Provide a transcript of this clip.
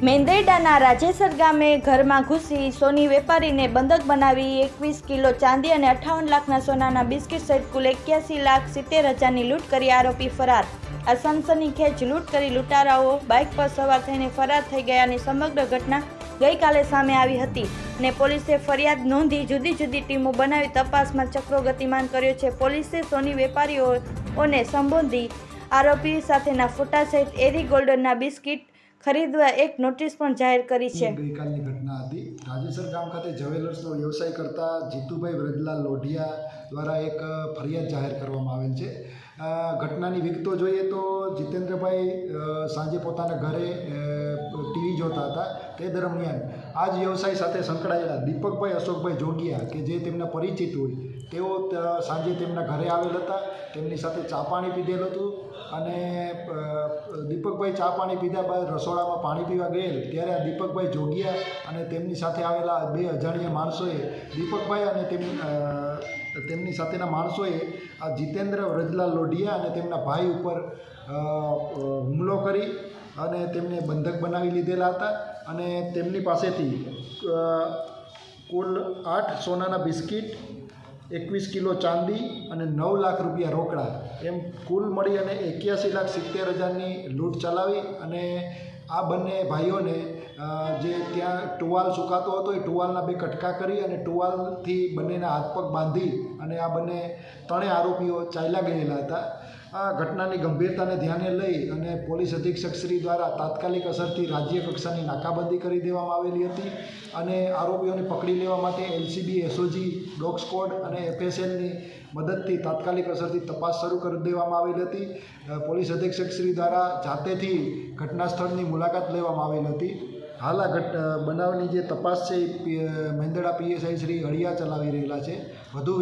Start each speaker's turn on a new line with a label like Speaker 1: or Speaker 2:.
Speaker 1: મેંદરડાના રાજેસર ગામે ઘરમાં ઘૂસી સોની વેપારીને બંધક બનાવી 21 કિલો ચાંદી અને 58 લાખના સોનાના બિસ્કિટ સહિત કુલ 81,70,000ની લૂંટ કરી આરોપી ફરાર। આ સનસનીખેજ લૂંટ કરી લૂંટારાઓ બાઇક પર સવાર થઈને ફરાર થઈ ગયાની સમગ્ર ઘટના ગઈકાલે સામે આવી હતી અને પોલીસે ફરિયાદ નોંધી જુદી જુદી ટીમો બનાવી તપાસમાં ચક્રો ગતિમાન કર્યો છે। પોલીસે સોની વેપારીઓને સંબોધી આરોપી સાથેના ફોટા સહિત એરી ગોલ્ડના બિસ્કિટ ખરીદવા એક નોટિસ પણ જાહેર કરી છે।
Speaker 2: ગઈકાલની ઘટના હતી। રાજેસર ગામ ખાતે જ્વેલર્સનો વ્યવસાય કરતા જીતુભાઈ વ્રજલાલ લોઢિયા દ્વારા એક ફરિયાદ જાહેર કરવામાં આવેલ છે। ઘટનાની વિગતો જોઈએ તો જીતેન્દ્રભાઈ સાંજે પોતાના ઘરે ટીવી જોતા હતા। તે દરમિયાન આ જ વ્યવસાય સાથે સંકળાયેલા દીપકભાઈ અશોકભાઈ જોગિયા કે જે તેમના પરિચિત હોય તેઓ સાંજે તેમના ઘરે આવેલ હતા। તેમની સાથે ચા પાણી પીધેલ હતું અને દીપકભાઈ ચા પાણી પીધા બાદ રસોડામાં પાણી પીવા ગયેલ ત્યારે આ દીપકભાઈ જોગિયા અને તેમની સાથે આવેલા બે અજાણ્યા માણસોએ દીપકભાઈ અને તેમની સાથેના માણસોએ આ જીતેન્દ્ર વ્રજલાલ લોઢિયા અને તેમના ભાઈ ઉપર હુમલો કરી અને તેમને બંધક બનાવી લીધેલા હતા અને તેમની પાસેથી કુલ 8 સોનાના બિસ્કિટ, 21 કિલો ચાંદી અને 9 લાખ રૂપિયા રોકડા એમ કુલ મળી અને 81,70,000ની લૂંટ ચલાવી અને આ બંને ભાઈઓને જે ત્યાં ટુવાલ સુકાતો હતો એ ટુવાલના 2 કટકા કરી અને ટુવાલથી બંનેના હાથ પગ બાંધી અને આ બંને ત્રણેય આરોપીઓ ચાલ્યા ગયેલા હતા। આ ઘટનાની ગંભીરતાને ધ્યાને લઈ અને પોલીસ અધિક્ષક શ્રી દ્વારા તાત્કાલિક અસરથી રાજ્ય કક્ષાની નાકાબંધી કરી દેવામાં આવેલી હતી અને આરોપીઓને પકડી લેવા માટે LCB, SOG, ડોગ સ્ક્વોડ અને FSLની મદદથી તાત્કાલિક અસરથી તપાસ શરૂ કરી દેવામાં આવેલી હતી। પોલીસ અધિક્ષક શ્રી દ્વારા જાતેથી ઘટના સ્થળની મુલાકાત લેવામાં આવેલી હતી। હાલ આ બનાવની જે તપાસ છે એ મેંદરડા PSI શ્રી હળિયા ચલાવી રહેલા છે। વધુ